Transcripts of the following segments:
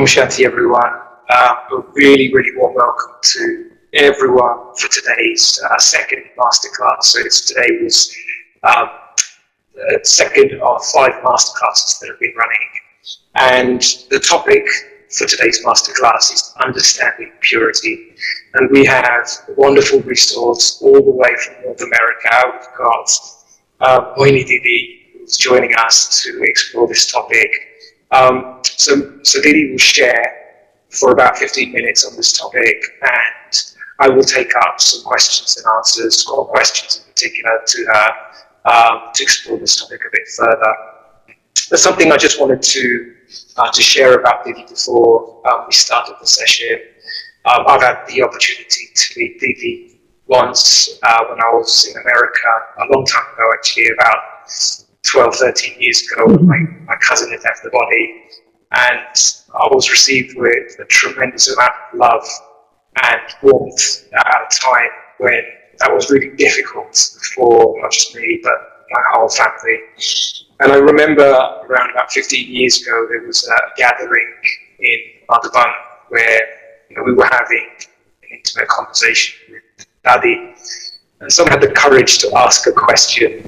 Shanti, everyone. A really, really warm welcome to everyone for today's second masterclass. So today was the second of 5 masterclasses that have been running. And the topic for today's masterclass is understanding purity. And we have a wonderful resource all the way from North America. We've got Mohini Didi, who's joining us to explore this topic. So Didi will share for about 15 minutes on this topic, and I will take up some questions and answers, or questions in particular, to her to explore this topic a bit further. There's something I just wanted to share about Didi before we started the session. I've had the opportunity to meet Didi once when I was in America, a long time ago actually, about 12, 13 years ago, when my cousin had left the body, and I was received with a tremendous amount of love and warmth at a time when that was really difficult for not just me, but my whole family. And I remember around about 15 years ago, there was a gathering in Madhavan where we were having an intimate conversation with Dadi, and someone had the courage to ask a question.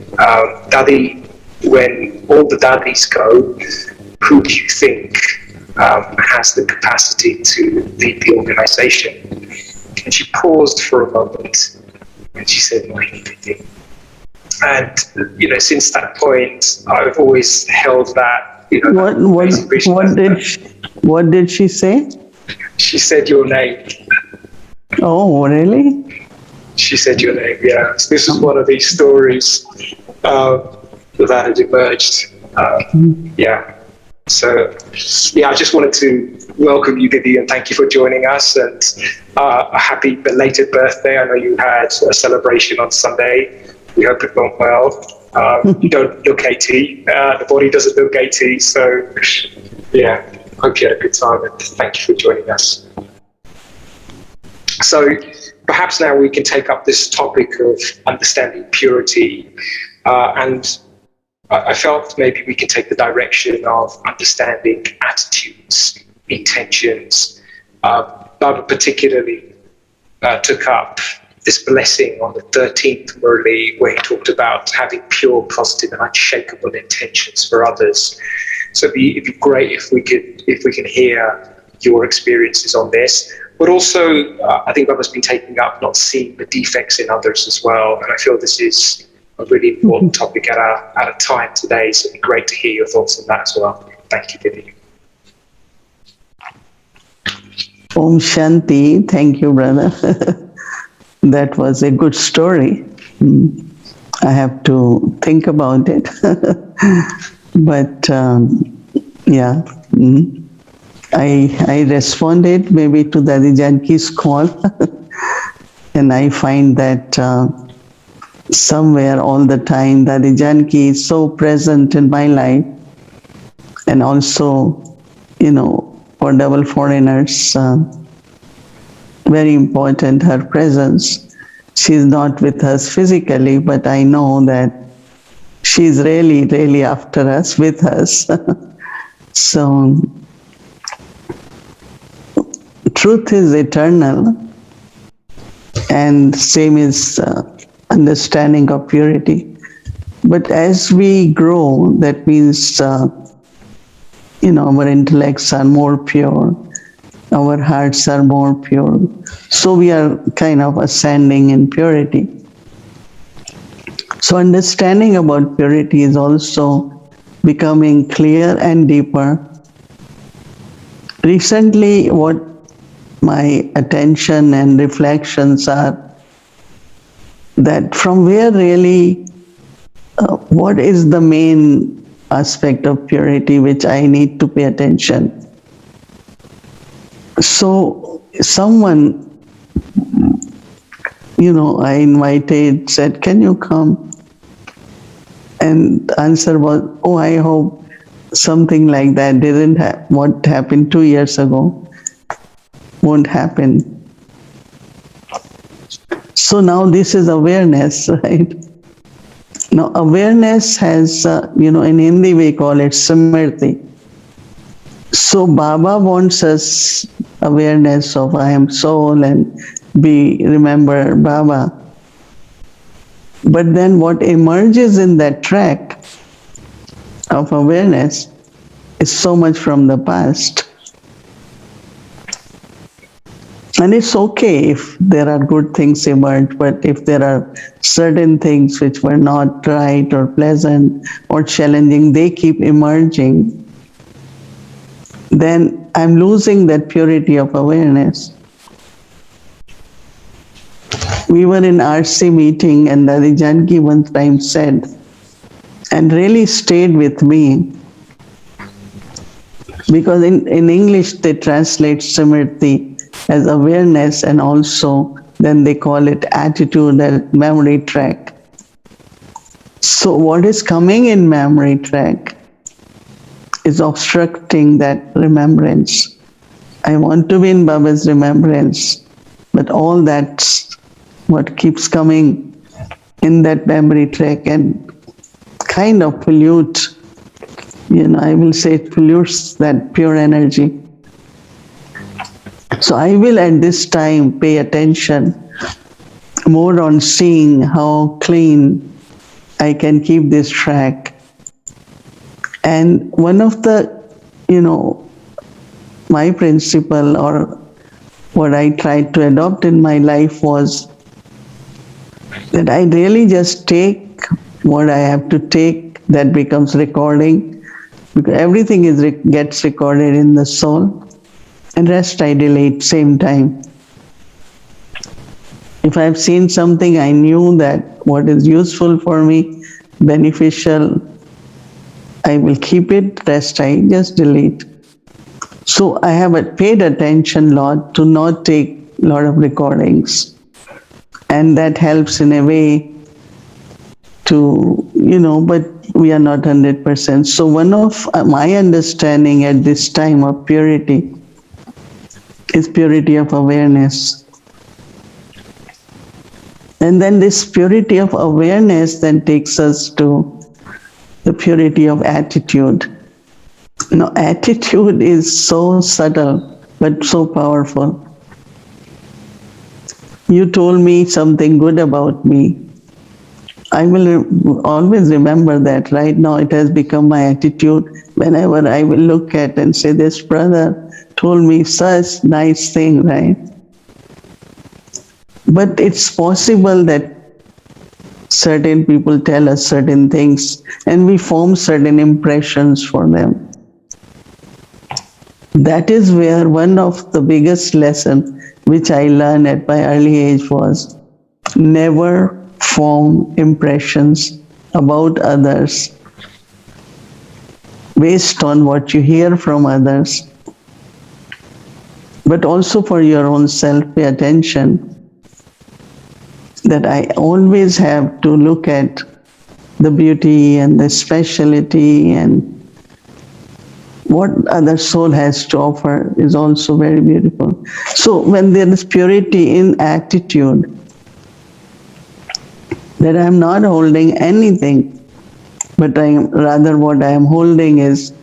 Dadi, when all the daddies go, who do you think has the capacity to lead the organization? And she paused for a moment, and she said, Mohini Didi. And since that point, I've always held that. What did she say? She said your name. Oh, really? She said your name. Yeah. So this is one of these stories that had emerged. So, I just wanted to welcome you, Didi, and thank you for joining us, and a happy belated birthday. I know you had a celebration on Sunday. We hope it went well. You don't look 80. The body doesn't look 80. So, hope you had a good time, and thank you for joining us. So, perhaps now we can take up this topic of understanding purity, and I felt maybe we can take the direction of understanding attitudes, intentions. Baba particularly took up this blessing on the 13th Murli, where he talked about having pure, positive, and unshakable intentions for others. So it'd be great if we can hear your experiences on this. But also, I think Baba's been taking up not seeing the defects in others as well, and I feel this is a really important topic at a time today, so it'd be great to hear your thoughts on that as well. Thank you, Didi. Om Shanti. Thank you, brother. That was a good story. I have to think about it. But I responded maybe to Dadi Janki's call, and I find that somewhere all the time Dadi Janki is so present in my life, and also for double foreigners, very important, her presence. She's not with us physically, but I know that she's really, really after us, with us. So truth is eternal, and same is understanding of purity. But as we grow, that means our intellects are more pure, our hearts are more pure. So we are kind of ascending in purity. So understanding about purity is also becoming clear and deeper. Recently, what my attention and reflections are, that from where really, what is the main aspect of purity which I need to pay attention? So someone, I invited, said, can you come? And the answer was, oh, I hope something like that didn't happen. What happened 2 years ago won't happen. So now this is awareness, right? Now awareness has, in Hindi we call it Smriti. So Baba wants us awareness of I am soul and we remember Baba. But then what emerges in that track of awareness is so much from the past. And it's okay if there are good things emerge, but if there are certain things which were not right or pleasant or challenging, they keep emerging, then I'm losing that purity of awareness. We were in RC meeting and Dadi Janki one time said, and really stayed with me, because in English they translate Smriti as awareness and also then they call it attitude and memory track. So what is coming in memory track is obstructing that remembrance. I want to be in Baba's remembrance, but all that's what keeps coming in that memory track and kind of pollute, I will say it pollutes that pure energy. So I will at this time pay attention more on seeing how clean I can keep this track. And one of the, my principle or what I tried to adopt in my life was that I really just take what I have to take that becomes recording, because everything gets recorded in the soul, and rest I delete same time. If I've seen something, I knew that what is useful for me, beneficial, I will keep it, rest I just delete. So I have paid attention a lot to not take a lot of recordings. And that helps in a way to, but we are not 100%. So one of my understanding at this time of purity is purity of awareness. And then this purity of awareness then takes us to the purity of attitude. Now, attitude is so subtle, but so powerful. You told me something good about me. I will always remember that. Right now, it has become my attitude. Whenever I will look at and say, this brother told me such nice thing, right? But it's possible that certain people tell us certain things and we form certain impressions for them. That is where one of the biggest lessons which I learned at my early age was never form impressions about others based on what you hear from others, but also for your own self. Pay attention that I always have to look at the beauty and the speciality and what other soul has to offer is also very beautiful. So when there is purity in attitude, that I am not holding anything, but rather what I am holding is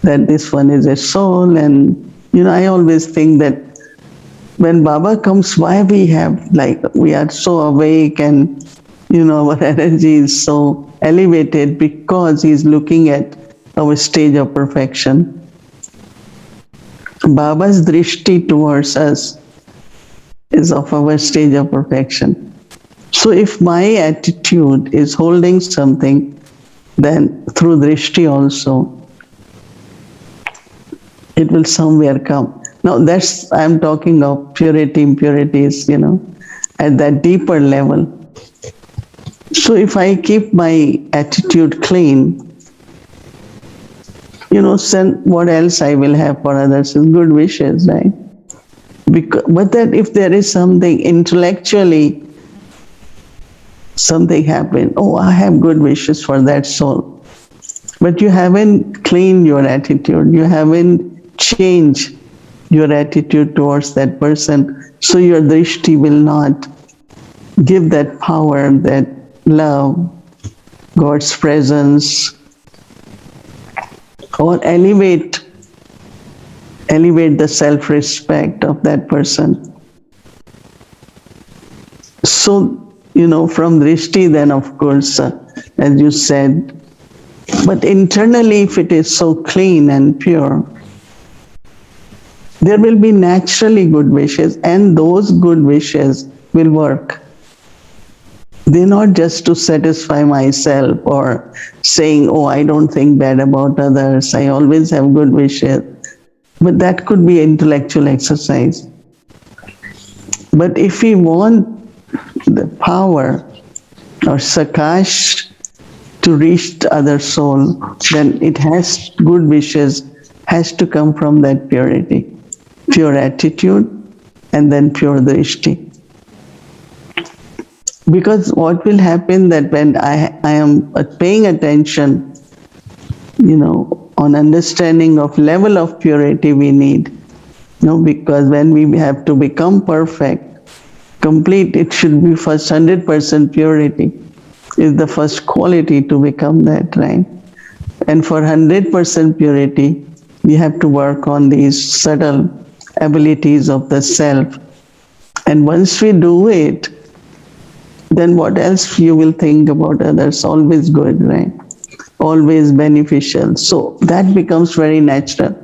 that this one is a soul. And I always think that when Baba comes, why we are so awake and our energy is so elevated, because he's looking at our stage of perfection. Baba's drishti towards us is of our stage of perfection. So if my attitude is holding something, then through drishti also, it will somewhere come. Now I'm talking of purity, impurities, at that deeper level. So if I keep my attitude clean, then what else I will have for others is good wishes, right? But that if there is something intellectually, something happened, I have good wishes for that soul. But you haven't cleaned your attitude, you haven't changed your attitude towards that person, so your drishti will not give that power, that love, God's presence, or elevate elevate the self-respect of that person. So, from drishti, then of course, as you said, but internally, if it is so clean and pure, there will be naturally good wishes, and those good wishes will work. They're not just to satisfy myself or saying, oh, I don't think bad about others, I always have good wishes. But that could be intellectual exercise. But if we want the power or sakash to reach the other soul, then it has good wishes has to come from that purity, pure attitude, and then pure drishti. Because what will happen that when I am paying attention, on understanding of level of purity we need, because when we have to become perfect, complete, it should be first 100% purity is the first quality to become that, right? And for 100% purity, we have to work on these subtle abilities of the self. And once we do it, then what else you will think about others? Always good, right? Always beneficial. So that becomes very natural.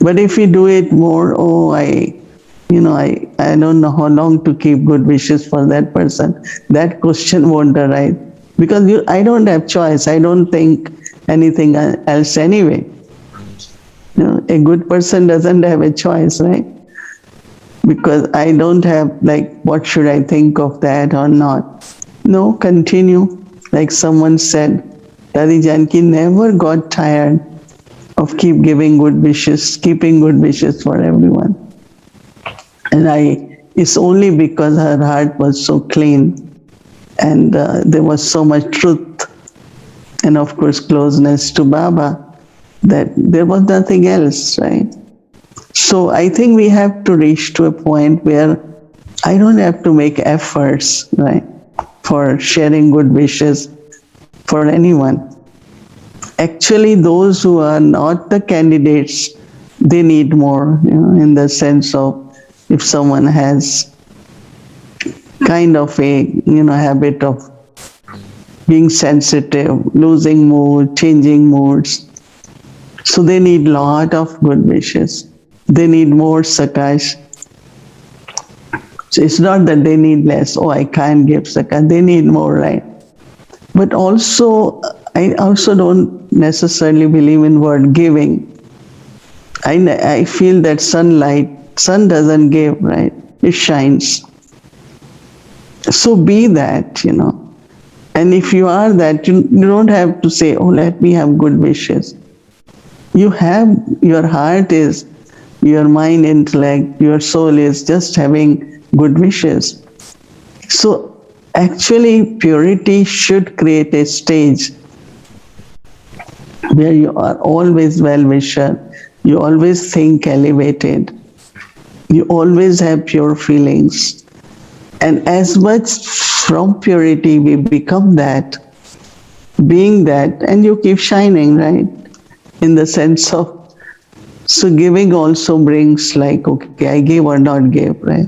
But if we do it more, oh, I don't know how long to keep good wishes for that person, that question won't arise. Because I don't have choice. I don't think anything else anyway. A good person doesn't have a choice, right? Because I don't have what should I think of that or not. No, continue. Like someone said, Dadi Janki never got tired of keeping good wishes for everyone. And it's only because her heart was so clean and there was so much truth and of course closeness to Baba that there was nothing else, right? So I think we have to reach to a point where I don't have to make efforts, right, for sharing good wishes for anyone. Actually, those who are not the candidates, they need more, in the sense of if someone has kind of a, habit of being sensitive, losing mood, changing moods. So they need lot of good wishes. They need more sakash. So it's not that they need less. Oh, I can't give sakash. They need more, right? But also, I also don't necessarily believe in word giving. I feel that sun doesn't give, right? It shines. So be that, And if you are that, you don't have to say, oh, let me have good wishes. Your heart is, your mind, intellect, your soul is just having good wishes. So actually, purity should create a stage where you are always well-wisher, you always think elevated, you always have pure feelings. And as much from purity we become that, being that, and you keep shining, right? In the sense of, so giving also brings okay, I give or not give, right?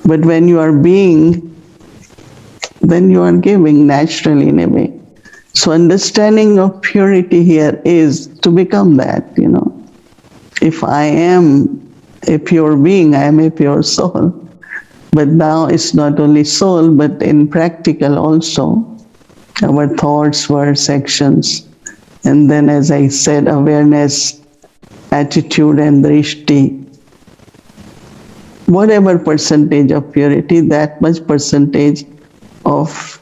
But when you are being, then you are giving naturally in a way. So understanding of purity here is to become that, If I am a pure being, I am a pure soul. But now it's not only soul, but in practical also. Our thoughts, words, actions. And then, as I said, awareness, attitude, and drishti. Whatever percentage of purity, that much percentage of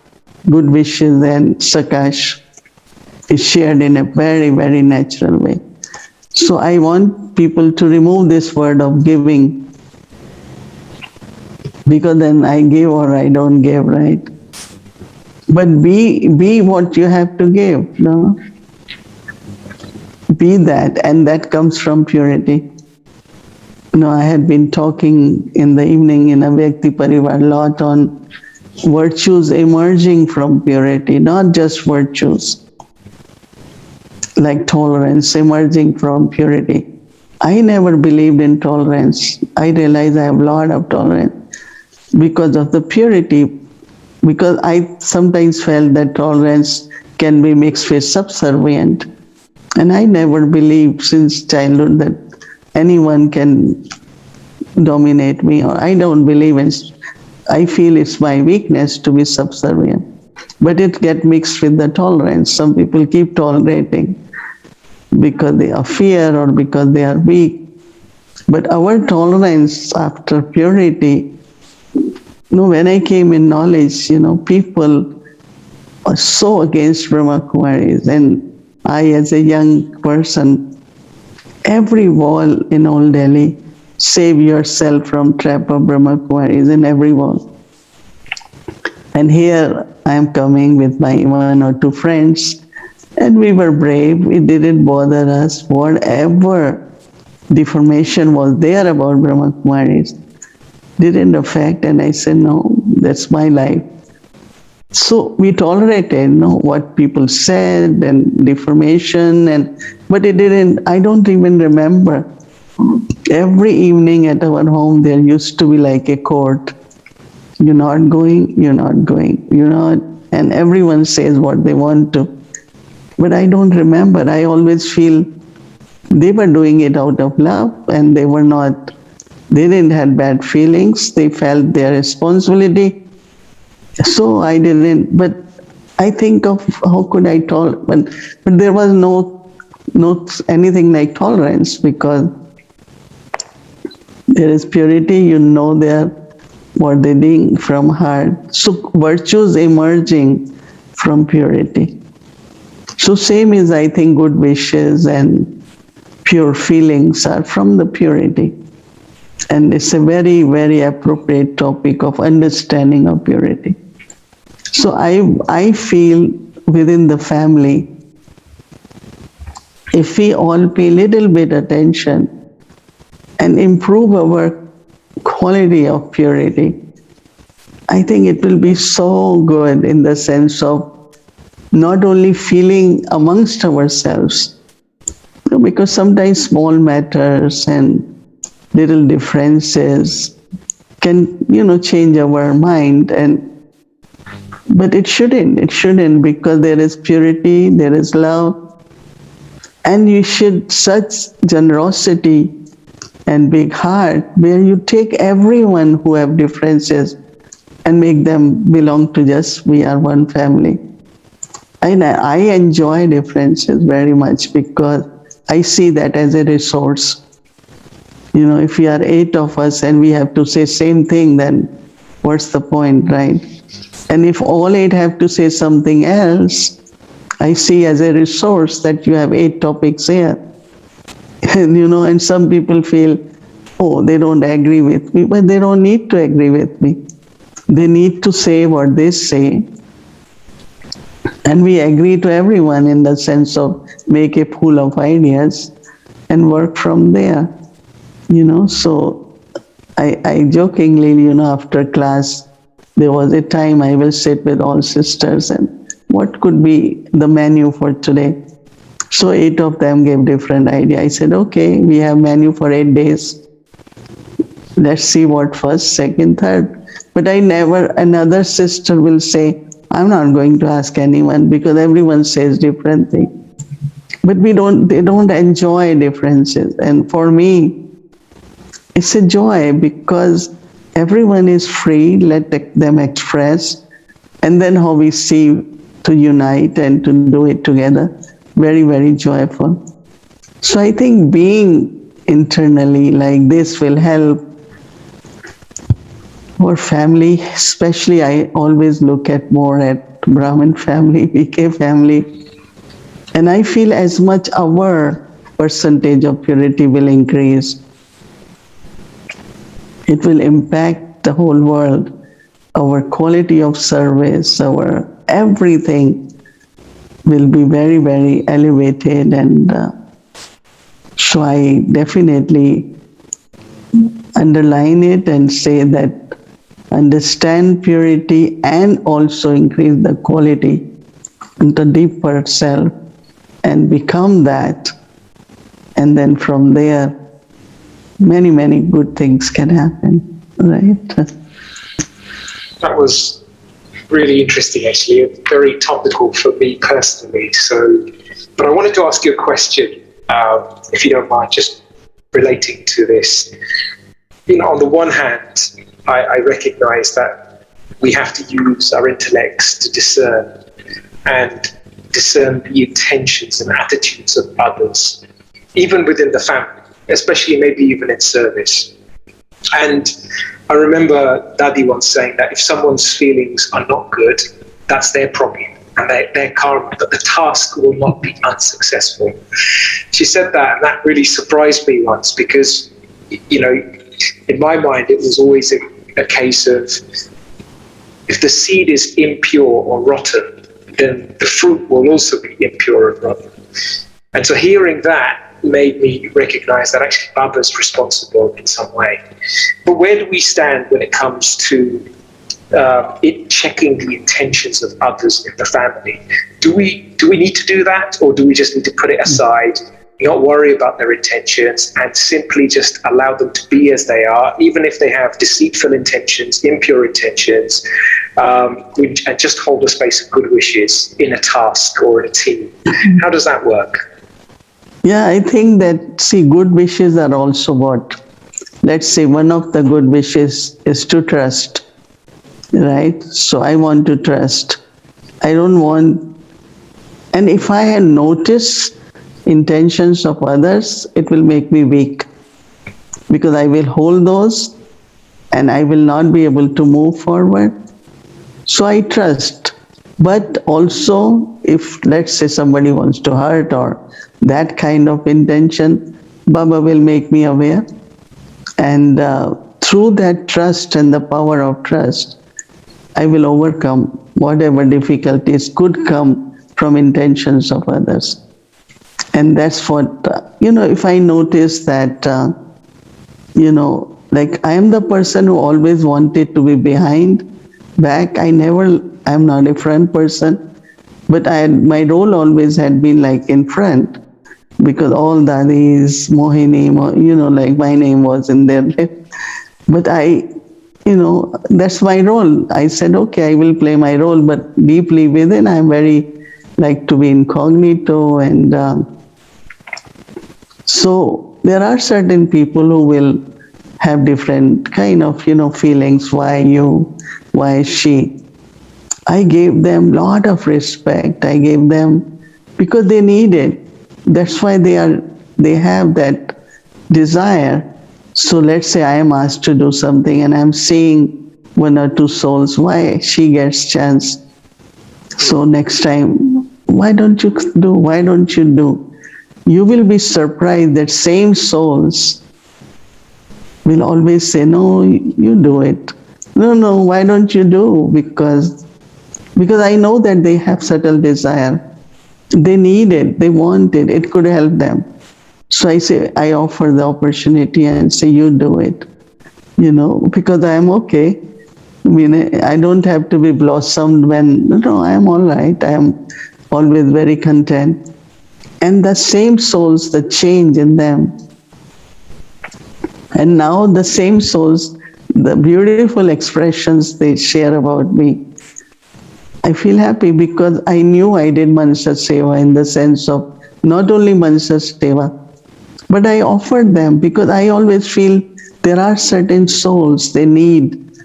good wishes and sakash is shared in a very, very natural way. So I want people to remove this word of giving, because then I give or I don't give, right? But be what you have to give, no? Be that, and that comes from purity. I had been talking in the evening in a Vyakti Parivar a lot on virtues emerging from purity, not just virtues like tolerance emerging from purity. I never believed in tolerance. I realized I have a lot of tolerance because of the purity, because I sometimes felt that tolerance can be mixed with subservient. And I never believed since childhood that anyone can dominate me, or I don't believe in. I feel it's my weakness to be subservient, but it get mixed with the tolerance. Some people keep tolerating because they are fear or because they are weak. But our tolerance after purity, when I came in knowledge, people are so against Brahma Kumaris, and I, as a young person, every wall in Old Delhi, save yourself from trap of Brahma Kumaris in every wall. And here I am coming with my one or two friends, and we were brave. It didn't bother us. Whatever deformation was there about Brahma Kumaris didn't affect. And I said, no, that's my life. So we tolerated, what people said and deformation, but it didn't. I don't even remember. Every evening at our home, there used to be like a court. You're not going, you're not going, you're not, and everyone says what they want to. But I don't remember. I always feel they were doing it out of love, and they were not, they didn't have bad feelings. They felt their responsibility. So I didn't, but I think of how could I tolerate, but there was no anything like tolerance, because there is purity, they're what they're doing from heart. So virtues emerging from purity. So same is, I think, good wishes and pure feelings are from the purity. And it's a very, very appropriate topic of understanding of purity. So I feel within the family, if we all pay little bit attention and improve our quality of purity, I think it will be so good in the sense of not only feeling amongst ourselves, because sometimes small matters and little differences can, change our mind, but it shouldn't, because there is purity, there is love, and you should such generosity and big heart where you take everyone who have differences and make them belong to just we are one family. And I enjoy differences very much because I see that as a resource. If we are 8 of us and we have to say same thing, then what's the point, right? And if all 8 have to say something else, I see as a resource that you have 8 topics here. And some people feel, oh, they don't agree with me, but they don't need to agree with me. They need to say what they say. And we agree to everyone in the sense of make a pool of ideas and work from there. So I jokingly, after class, there was a time I will sit with all sisters and what could be the menu for today. So 8 of them gave different idea. I said, okay, we have menu for 8 days. Let's see what first, second, third. But another sister will say, I'm not going to ask anyone because everyone says different thing. But they don't enjoy differences. And for me, it's a joy because everyone is free, let them express, and then how we see to unite and to do it together. Very, very joyful. So I think being internally like this will help our family, especially I always look at more at Brahmin family, VK family, and I feel as much our percentage of purity will increase, it will impact the whole world. Our quality of service, our everything will be very, very elevated. And so I definitely underline it and say that understand purity and also increase the quality into deeper self and become that. And then from there, many, many good things can happen, right? That was really interesting, actually, very topical for me personally. So, but I wanted to ask you a question, if you don't mind, just relating to this. On the one hand, I recognize that we have to use our intellects to discern and discern the intentions and attitudes of others, even within the family, especially maybe even in service. And I remember Daddy once saying that if someone's feelings are not good, that's their problem and their karma, but the task will not be unsuccessful. She said that, and that really surprised me once because, in my mind, it was always a case of if the seed is impure or rotten, then the fruit will also be impure and rotten. And so hearing that made me recognize that actually Baba's responsible in some way. But where do we stand when it comes to it checking the intentions of others in the family? Do we need to do that, or do we just need to put it aside, not worry about their intentions, and simply just allow them to be as they are, even if they have deceitful intentions, impure intentions, and just hold a space of good wishes in a task or in a team? How does that work? Yeah, I think that, see, good wishes are also what? Let's say one of the good wishes is to trust, right? So I want to trust. I don't want, and if I had noticed intentions of others, it will make me weak because I will hold those and I will not be able to move forward. So I trust. But also, if let's say somebody wants to hurt or that kind of intention, Baba will make me aware. And through that trust and the power of trust, I will overcome whatever difficulties could come from intentions of others. And that's what, if I notice that, like I am the person who always wanted to be behind, back. I'm not a front person, but my role always had been like in front because all daddies, Mohini, like my name was in there. But that's my role. I said, okay, I will play my role, but deeply within, I'm very like to be incognito. And so there are certain people who will have different kind of, feelings. Why you? Why she? I gave them lot of respect. I gave them because they need it. That's why they have that desire. So let's say I am asked to do something and I'm seeing one or two souls, why she gets chance. So next time, why don't you do? Why don't you do? You will be surprised that same souls will always say, no, you do it. No, why don't you do? Because I know that they have subtle desire. They need it, they want it, it could help them. So I offer the opportunity and say, you do it, because I am okay. I mean, I don't have to be blossomed when, no, I am all right. I am always very content. And the same souls, the change in them. And now the same souls, the beautiful expressions they share about me, I feel happy because I knew I did Mansha Seva in the sense of not only Mansha Seva, but I offered them because I always feel there are certain souls they need.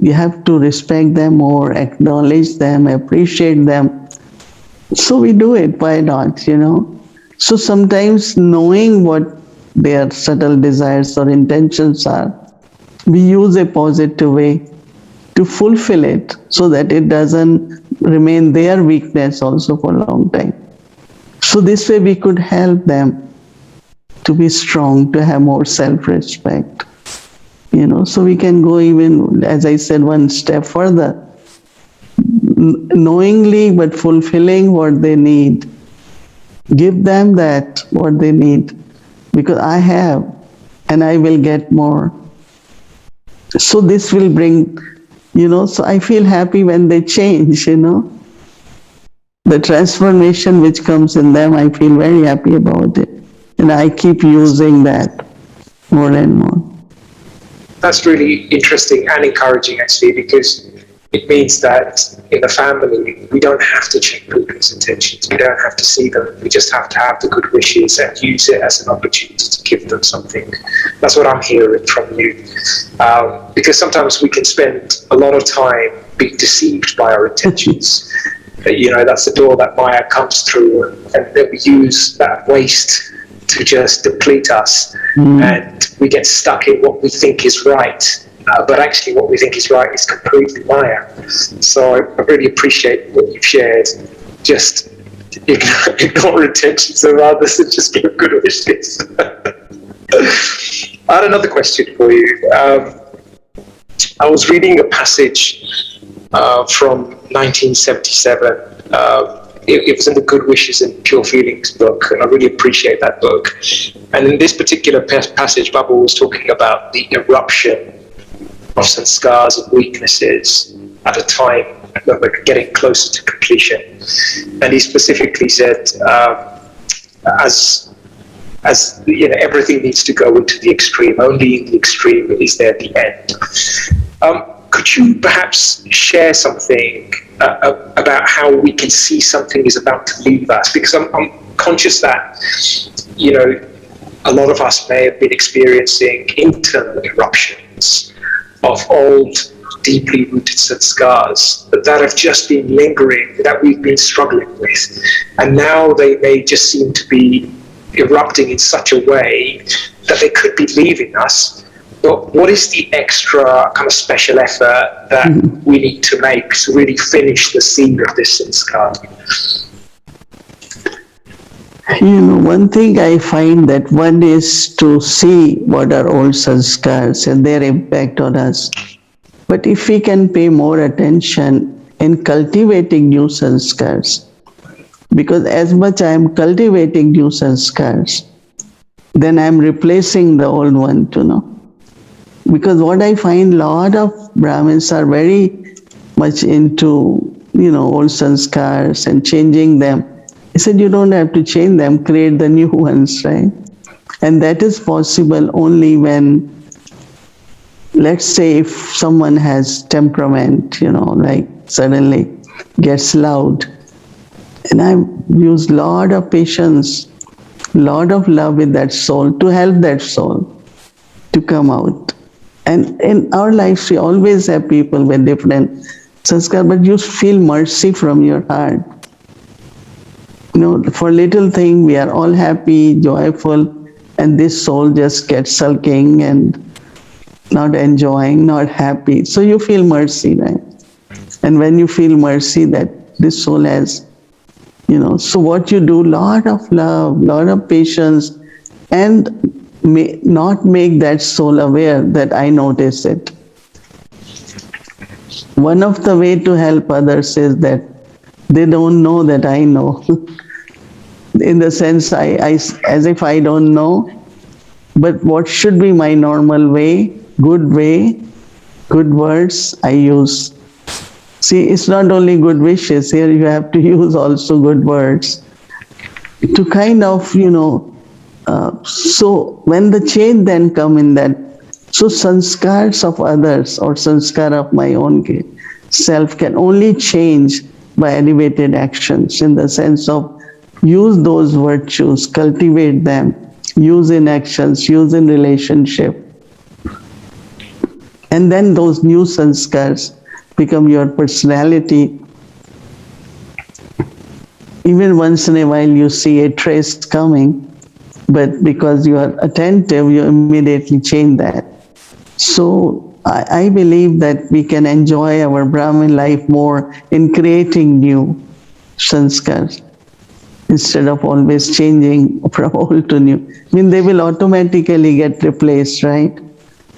You have to respect them more, acknowledge them, appreciate them. So we do it, why not, So sometimes knowing what their subtle desires or intentions are, we use a positive way to fulfill it so that it doesn't remain their weakness also for a long time. So this way we could help them to be strong, to have more self-respect, so we can go even, as I said, one step further, knowingly but fulfilling what they need. Give them that, what they need, because I have and I will get more. So this will bring, so I feel happy when they change, The transformation which comes in them, I feel very happy about it. And I keep using that. more and more. That's really interesting and encouraging, actually, because it means that in the family, we don't have to check people's intentions. We don't have to see them. We just have to have the good wishes and use it as an opportunity to give them something. That's what I'm hearing from you. Because sometimes we can spend a lot of time being deceived by our intentions. That's the door that Maya comes through, and then we use that waste to just deplete us, and we get stuck in what we think is right. But actually, what we think is right is completely Maya. So I really appreciate what you've shared. Just ignore intentions of others and just give good wishes. I had another question for you. I was reading a passage from 1977. It was in the Good Wishes and Pure Feelings book, and I really appreciate that book. And in this particular passage, Baba was talking about the eruption of sanskars and weaknesses at a time when we're getting closer to completion. And he specifically said, everything needs to go into the extreme. Only in the extreme is there the end. Could you perhaps share something about how we can see something is about to leave us? Because I'm conscious that, a lot of us may have been experiencing internal eruptions of old, deeply rooted sanskars that have just been lingering, that we've been struggling with. And now they may just seem to be erupting in such a way that they could be leaving us. But what is the extra kind of special effort that we need to make to really finish the seed of this sanskar? One thing I find that one is to see what are old sanskars and their impact on us. But if we can pay more attention in cultivating new sanskars, because as much I am cultivating new sanskars, then I am replacing the old one, Because what I find, a lot of Brahmins are very much into, old sanskars and changing them. I said, you don't have to change them, create the new ones, right? And that is possible only when, let's say, if someone has temperament, like suddenly gets loud. And I've used a lot of patience, a lot of love with that soul to help that soul to come out. And in our lives, we always have people with different sanskar, but you feel mercy from your heart. For little thing, we are all happy, joyful, and this soul just gets sulking and not enjoying, not happy. So you feel mercy, right? And when you feel mercy that this soul has, so what you do, lot of love, lot of patience, and not make that soul aware that I notice it. One of the way to help others is that they don't know that I know. In the sense, I as if I don't know, but what should be my normal way, good words I use. See, it's not only good wishes, here you have to use also good words to kind of, so when the change then come in that, so sanskars of others or sanskar of my own self can only change by elevated actions, in the sense of use those virtues, cultivate them, use in actions, use in relationship. And then those new sanskars become your personality. Even once in a while you see a trace coming, but because you are attentive, you immediately change that. So I believe that we can enjoy our Brahmin life more in creating new sanskars instead of always changing from old to new. They will automatically get replaced, right?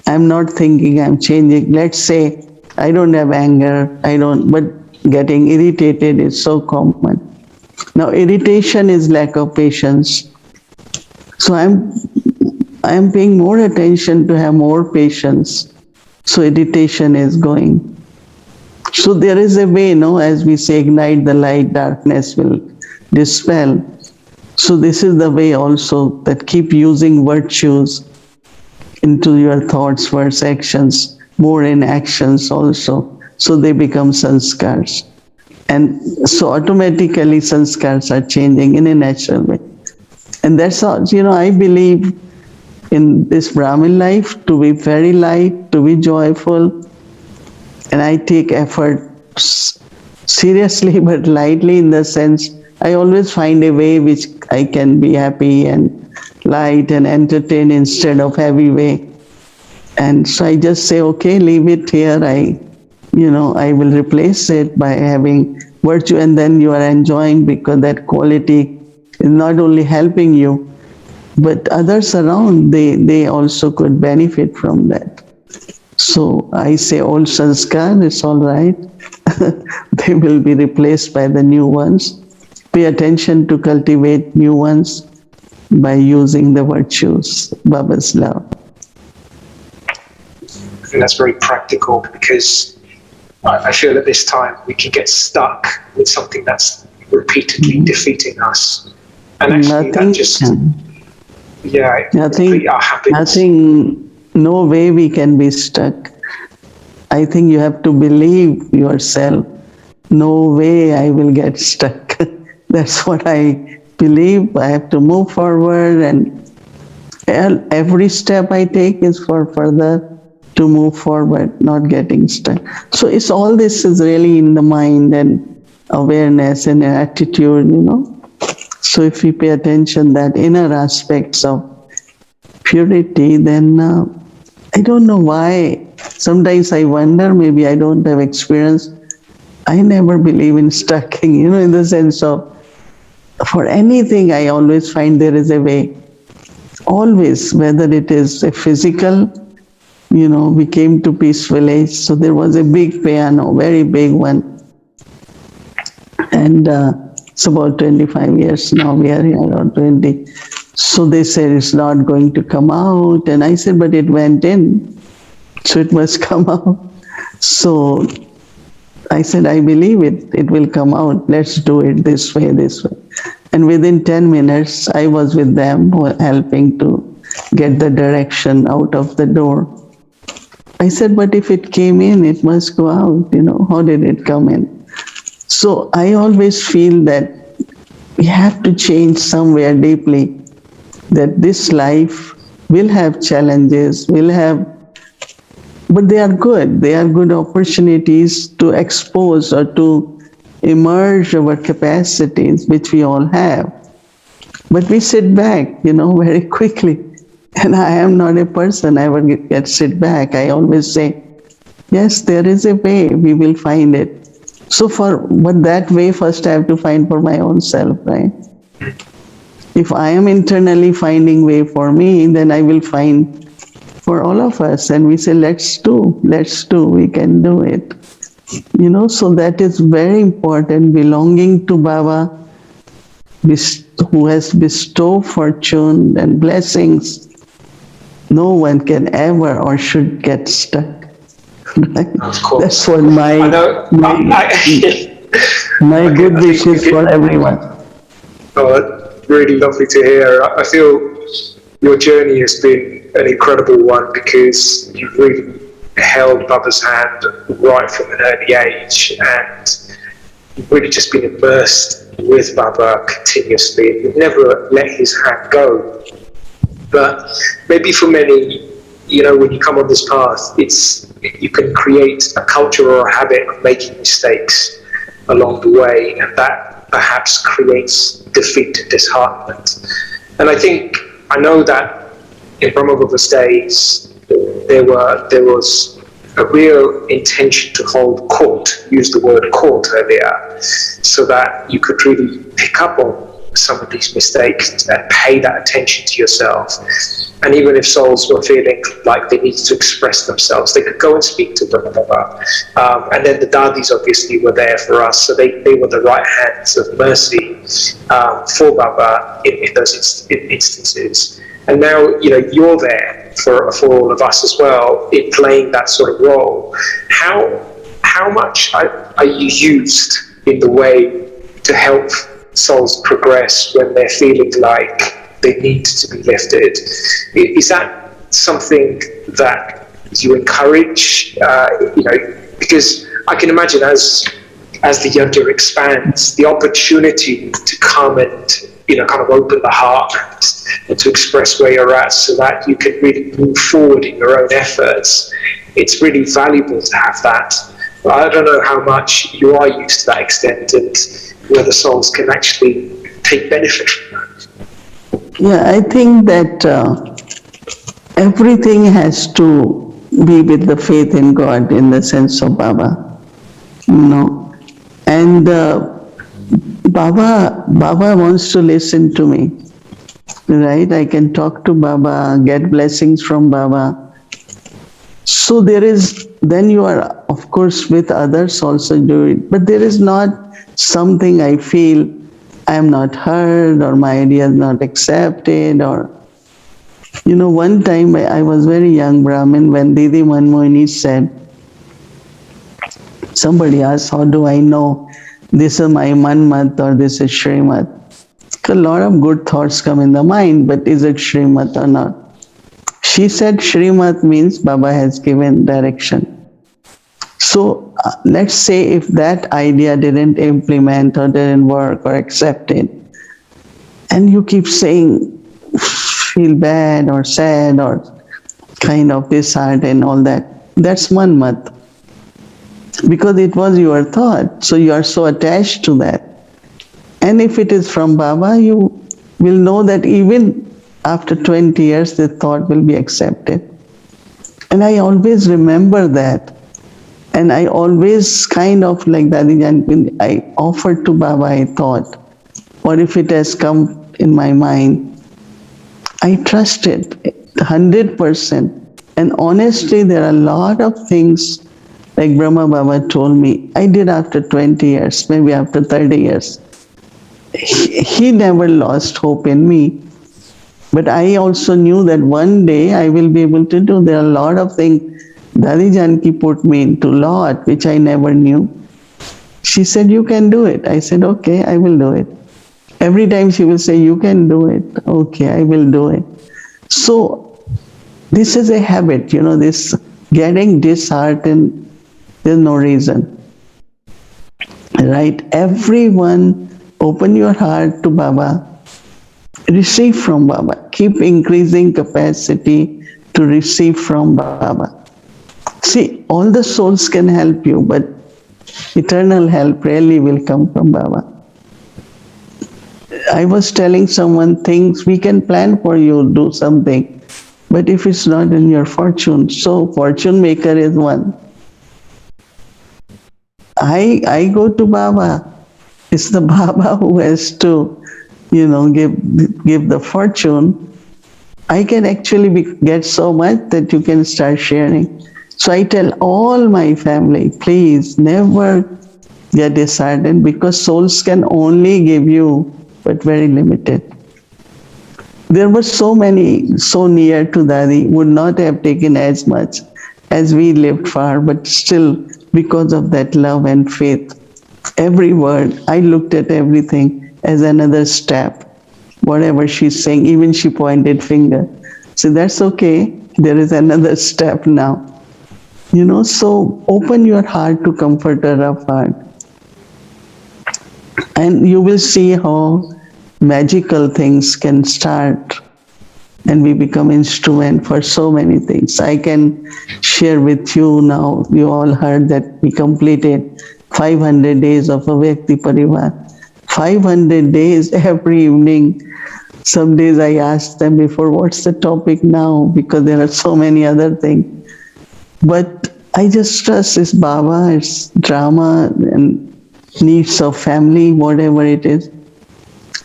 I'm not thinking I'm changing. Let's say I don't have anger, but getting irritated is so common. Now, irritation is lack of patience. So I'm paying more attention to have more patience. So irritation is going. So there is a way, as we say, ignite the light, darkness will dispel. So this is the way also, that keep using virtues into your thoughts, words, actions, more in actions also. So they become sanskars. And so automatically sanskars are changing in a natural way. And that's all, I believe in this Brahmin life to be very light, to be joyful, and I take effort seriously but lightly, in the sense I always find a way which I can be happy and light and entertain instead of heavy way. And so I just say, okay, leave it here. I will replace it by having virtue, and then you are enjoying, because that quality is not only helping you, but others around, they also could benefit from that. So I say old sanskar, it's all right. They will be replaced by the new ones. Pay attention to cultivate new ones by using the virtues, Baba's love. I think that's very practical, because I feel at this time we can get stuck with something that's repeatedly defeating us. And actually that just, complete our happiness. No way we can be stuck. I think you have to believe yourself. No way I will get stuck. That's what I believe. I have to move forward, and every step I take is for further to move forward, not getting stuck. So it's all this is really in the mind and awareness and attitude. So if we pay attention that inner aspects of purity, then I don't know why. Sometimes I wonder, maybe I don't have experience. I never believe in stucking, in the sense of, for anything, I always find there is a way. Always, whether it is a physical, we came to Peace Village, so there was a big piano, very big one. And it's about 25 years now, we are here, or 20. So they said it's not going to come out. And I said, but it went in, so it must come out. So I said, I believe it will come out. Let's do it this way. And within 10 minutes, I was with them, helping to get the direction out of the door. I said, but if it came in, it must go out. How did it come in? So I always feel that we have to change somewhere deeply, that this life will have challenges, but they are good. They are good opportunities to expose or to emerge our capacities, which we all have. But we sit back, very quickly. And I am not a person I ever get sit back. I always say, yes, there is a way, we will find it. But that way first I have to find for my own self, right? If I am internally finding way for me, then I will find for all of us. And we say, let's do, we can do it. So that is very important, belonging to Baba, who has bestowed fortune and blessings. No one can ever or should get stuck. Right? Of course. That's what my good wishes for everyone. Oh, really lovely to hear. I feel your journey has been an incredible one, because you've really held Baba's hand right from an early age, and you've really just been immersed with Baba continuously. You've never let his hand go. But maybe for many, when you come on this path, you can create a culture or a habit of making mistakes along the way, and that perhaps creates defeat and disheartenment. And I know that in Brahmagupta's days, there was a real intention to hold court, use the word court earlier, so that you could really pick up on some of these mistakes and pay that attention to yourself. And even if souls were feeling like they needed to express themselves, they could go and speak to Baba. And then the Dadis obviously were there for us, so they were the right hands of mercy for Baba in those instances. And now, you're there for all of us as well, in playing that sort of role. How much are you used in the way to help souls progress when they're feeling like they need to be lifted? Is that something that you encourage? Because I can imagine as the yonder expands, the opportunity to come and kind of open the heart and to express where you're at, so that you can really move forward in your own efforts. It's really valuable to have that. But I don't know how much you are used to that extent, and whether souls can actually take benefit from that. Yeah, I think that everything has to be with the faith in God in the sense of Baba, you know. And Baba wants to listen to me, right? I can talk to Baba, get blessings from Baba. So there is, then you are, of course, with others also do it, but there is not something I feel I am not heard or my idea is not accepted. Or, one time I was very young Brahmin when Didi Mohini said, somebody asked, how do I know this is my Manmat or this is Shrimat? A lot of good thoughts come in the mind, but is it Shrimat or not? She said Shrimat means Baba has given direction. So let's say if that idea didn't implement or didn't work or accepted, and you keep saying feel bad or sad or kind of disheartened and all that, that's manmat. Because it was your thought, so you are so attached to that. And if it is from Baba, you will know that even after 20 years, the thought will be accepted. And I always remember that. And I always kind of like Dadijan, I offered to Baba, I thought, or if it has come in my mind, I trust it 100%. And honestly, there are a lot of things like Brahma Baba told me, I did after 20 years, maybe after 30 years. He never lost hope in me. But I also knew that one day I will be able to do. There are a lot of things Dadi Janki put me into lot, which I never knew. She said, you can do it. I said, okay, I will do it. Every time she will say, you can do it. Okay, I will do it. So this is a habit, this getting disheartened, there's no reason. Right? Everyone, open your heart to Baba. Receive from Baba. Keep increasing capacity to receive from Baba. See, all the souls can help you, but eternal help rarely will come from Baba. I was telling someone things we can plan for you, do something, but if it's not in your fortune, so fortune maker is one. I go to Baba. It's the Baba who has to, give the fortune. I can actually get so much that you can start sharing. So I tell all my family, please never get disheartened, because souls can only give you, but very limited. There were so many so near to Dadi, would not have taken as much as we lived far, but still, because of that love and faith, every word, I looked at everything as another step. Whatever she's saying, even she pointed finger. So that's okay, there is another step now. So open your heart to comfort a rough heart. And you will see how magical things can start, and we become instrument for so many things. I can share with you now, you all heard that we completed 500 days of Avyakti Parivar. 500 days every evening. Some days I ask them before, what's the topic now? Because there are so many other things. But I just trust it's Baba, it's drama and needs of family, whatever it is.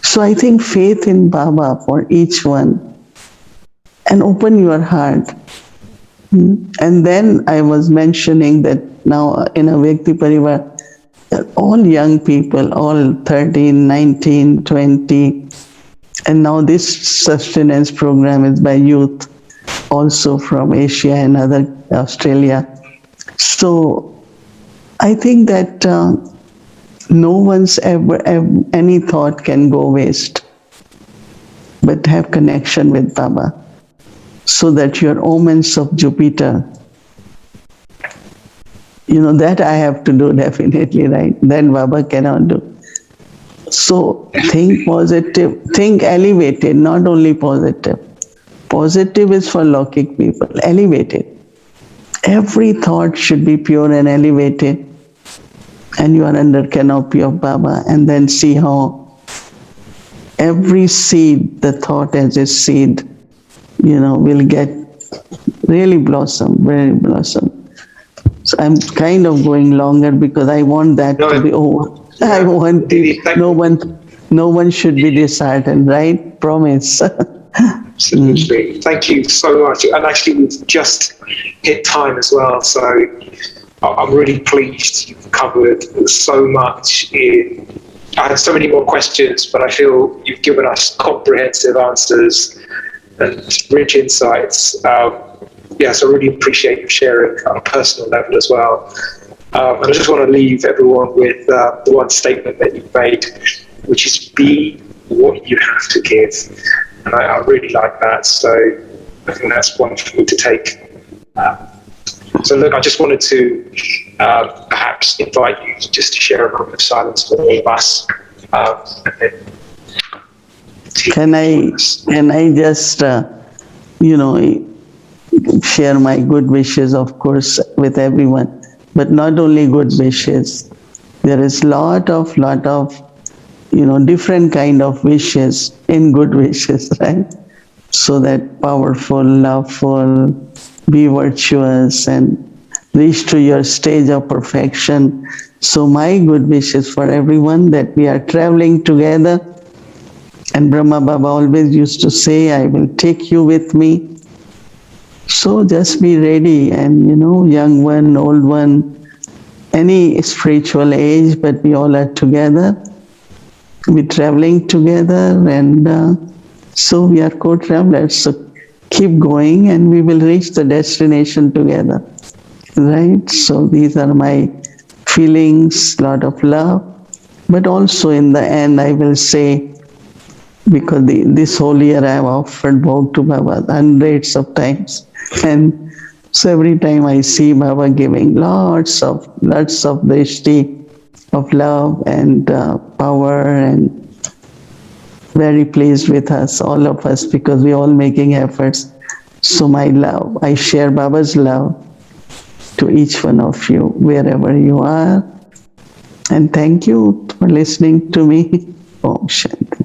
So I think faith in Baba for each one, and open your heart. And then I was mentioning that now in a Vyakti Parivar, all young people, all 13, 19, 20, and now this sustenance program is by youth, also from Asia and other Australia. So I think that no one's ever any thought can go waste, but have connection with Baba. so that your omens of Jupiter, that I have to do definitely, right? That Baba cannot do. So think positive, think elevated, not only positive. Positive is for Lokik people, elevated. Every thought should be pure and elevated, and you are under canopy of Baba, and then see how every seed, the thought as a seed, will get really blossom, very blossom. So I'm kind of going longer because I want that No, to be over. I yeah, want Didi, to, no one should be disheartened, right? Promise. absolutely. Thank you so much. And actually, we've just hit time as well. So I'm really pleased you've covered so much in. I had so many more questions, but I feel you've given us comprehensive answers and rich insights. Yes, I really appreciate you sharing on a personal level as well. And I just want to leave everyone with the one statement that you've made, which is be what you have to give. And I really like that. So I think that's one for me to take. So look, I just wanted to perhaps invite you just to share a moment of silence with all of us. And then Can I just, share my good wishes, of course, with everyone, but not only good wishes. There is lot of, different kind of wishes in good wishes, right? So that powerful, loveful, be virtuous and reach to your stage of perfection. So my good wishes for everyone that we are traveling together. And Brahma Baba always used to say, I will take you with me. So just be ready, and young one, old one, any spiritual age, but we all are together. We're traveling together, and so we are co-travelers. So keep going, and we will reach the destination together. Right? So these are my feelings, lot of love. But also in the end, I will say, because this whole year I have offered Bhog to Baba hundreds of times. And so every time I see Baba giving lots of drishti of love and power, and very pleased with us, all of us, because we're all making efforts. So my love, I share Baba's love to each one of you, wherever you are. And thank you for listening to me. Om Shanti.